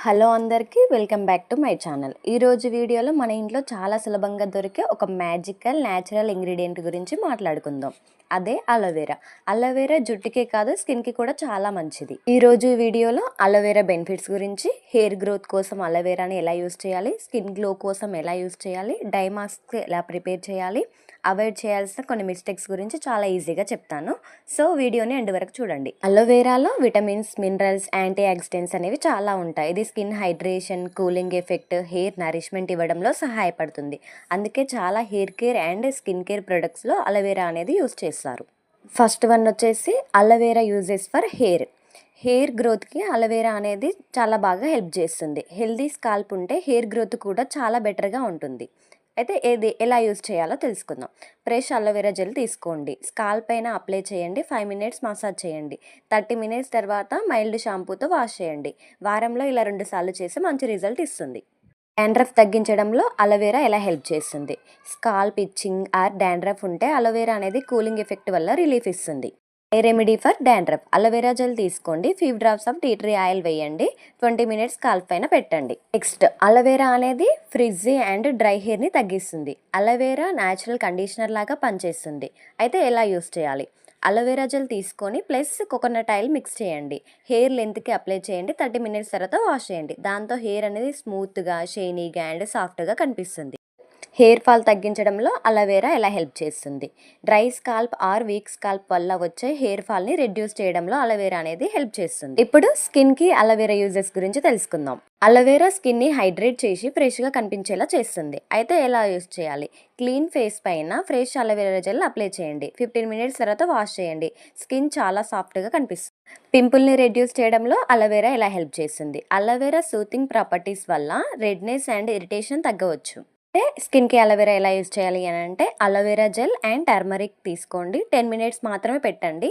Hello అందరికీ welcome back to my channel. ఈరోజు వీడియోలో మన ఇంట్లో చాలా సులభంగా దొరికే ఒక మ్యాజికల్ న్యాచురల్ ఇంగ్రీడియంట్ గురించి మాట్లాడుకుందాం. అదే అలోవెరా. అలోవెరా జుట్టుకే కాదు స్కిన్కి కూడా చాలా మంచిది. ఈరోజు వీడియోలో అలోవెరా బెనిఫిట్స్ గురించి, హెయిర్ గ్రోత్ కోసం అలోవెరాని ఎలా యూస్ చేయాలి, స్కిన్ గ్లో కోసం ఎలా యూస్ చేయాలి, డై మాస్క్ ఎలా ప్రిపేర్ చేయాలి, అవాయిడ్ చేయాల్సిన కొన్ని మిస్టేక్స్ గురించి చాలా ఈజీగా చెప్తాను. సో వీడియోని ఎండ్ వరకు చూడండి. అలోవెరాలో విటమిన్స్, మినరల్స్, యాంటీ ఆక్సిడెంట్స్ అనేవి చాలా ఉంటాయి. ఇది skin hydration, cooling effect, hair nourishment ఇవ్వడంలో సహాయపడుతుంది. అందుకే చాలా hair care and skin care ప్రొడక్ట్స్లో అలోవెరా అనేది యూస్ చేస్తారు. ఫస్ట్ వన్ వచ్చేసి అలోవెరా యూజెస్ ఫర్ హెయిర్ గ్రోత్కి అలోవెరా అనేది చాలా బాగా హెల్ప్ చేస్తుంది. హెల్దీ స్కాల్ప్ ఉంటే హెయిర్ గ్రోత్ కూడా చాలా బెటర్గా ఉంటుంది. అయితే ఎలా యూజ్ చేయాలో తెలుసుకుందాం. ఫ్రెష్ అలోవెరా జెల్ తీసుకోండి. స్కాల్ప్ పైన అప్లై చేయండి. 5 మినిట్స్ మసాజ్ చేయండి. 30 మినిట్స్ తర్వాత మైల్డ్ షాంపూతో వాష్ చేయండి. వారంలో ఇలా 2 సార్లు చేసి మంచి రిజల్ట్ ఇస్తుంది. డాండ్రఫ్ తగ్గించడంలో అలోవెరా ఎలా హెల్ప్ చేస్తుంది? స్కాల్ప్ ఇచ్చింగ్ ఆర్ డాండ్రఫ్ ఉంటే అలోవెరా అనేది కూలింగ్ ఎఫెక్ట్ వల్ల రిలీఫ్ ఇస్తుంది. A remedy for dandruff. Aloe vera gel తీసుకోండి. 5 drops of tea tree oil వేయండి. 20 మినిట్స్ స్కాల్ప్ పైన పెట్టండి. నెక్స్ట్, అలోవెరా అనేది ఫ్రిజ్జీ అండ్ డ్రై హెయిర్ని తగ్గిస్తుంది. అలోవెరా న్యాచురల్ కండిషనర్ లాగా పనిచేస్తుంది. అయితే ఎలా యూస్ చేయాలి? అలోవెరా జెల్ తీసుకొని ప్లస్ కోకోనట్ ఆయిల్ మిక్స్ చేయండి. హెయిర్ లెంత్కి అప్లై చేయండి. 30 మినిట్స్ తర్వాత వాష్ చేయండి. దాంతో హెయిర్ అనేది స్మూత్గా, షైనీగా అండ్ సాఫ్ట్గా కనిపిస్తుంది. హెయిర్ ఫాల్ తగ్గించడంలో అలోవెరా ఎలా హెల్ప్ చేస్తుంది? Dry scalp or weak scalp వల్ల వచ్చే హెయిర్ ఫాల్ని రెడ్యూస్ చేయడంలో అలోవెరా అనేది హెల్ప్ చేస్తుంది. ఇప్పుడు స్కిన్కి అలోవెరా యూజెస్ గురించి తెలుసుకుందాం. అలోవెరా స్కిన్ని హైడ్రేట్ చేసి ఫ్రెష్గా కనిపించేలా చేస్తుంది. అయితే ఎలా యూజ్ చేయాలి? క్లీన్ ఫేస్ పైన ఫ్రెష్ అలోవెరా జెల్ అప్లై చేయండి. 15 మినిట్స్ తర్వాత వాష్ చేయండి. స్కిన్ చాలా సాఫ్ట్గా కనిపిస్తుంది. పింపుల్ని రెడ్యూస్ చేయడంలో అలోవెరా ఎలా హెల్ప్ చేస్తుంది? అలోవెరా సూతింగ్ ప్రాపర్టీస్ వల్ల రెడ్నెస్ అండ్ ఇరిటేషన్ తగ్గవచ్చు. స్కిన్కి అలోవెరా ఎలా యూజ్ చేయాలి అని అంటే, అలోవెరా జెల్ అండ్ టర్మరిక్ తీసుకోండి. 10 మినిట్స్ మాత్రమే పెట్టండి.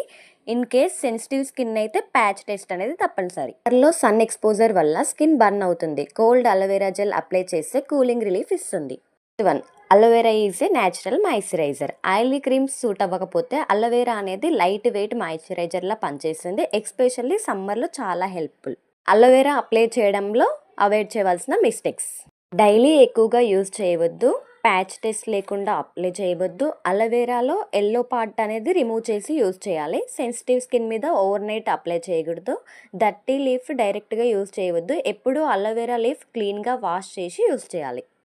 ఇన్ కేస్ సెన్సిటివ్ స్కిన్ అయితే ప్యాచ్ టెస్ట్ అనేది తప్పనిసరి. లో సన్ ఎక్స్పోజర్ వల్ల స్కిన్ బర్న్ అవుతుంది. కోల్డ్ అలోవెరా జెల్ అప్లై చేస్తే కూలింగ్ రిలీఫ్ ఇస్తుంది. 1. Aloe vera is a natural moisturiser. Oily creams suit అవ్వకపోతే అలోవెరా అనేది లైట్ వెయిట్ మాయిశ్చరైజర్లా పనిచేస్తుంది. ఎక్స్పెషల్లీ సమ్మర్లో చాలా హెల్ప్ఫుల్. అలోవెరా అప్లై చేయడంలో అవాయిడ్ చేయవలసిన మిస్టేక్స్: డైలీ ఎక్కువగా యూజ్ చేయవద్దు. ప్యాచ్ టెస్ట్ లేకుండా అప్లై చేయవద్దు. అలోవెరాలో ఎల్లో పార్ట్ అనేది రిమూవ్ చేసి యూజ్ చేయాలి. సెన్సిటివ్ స్కిన్ మీద ఓవర్ నైట్ అప్లై చేయకూడదు. డర్టీ లీఫ్ డైరెక్ట్గా యూజ్ చేయవద్దు. ఎప్పుడూ అలోవెరా లీఫ్ క్లీన్గా వాష్ చేసి యూజ్ చేయాలి.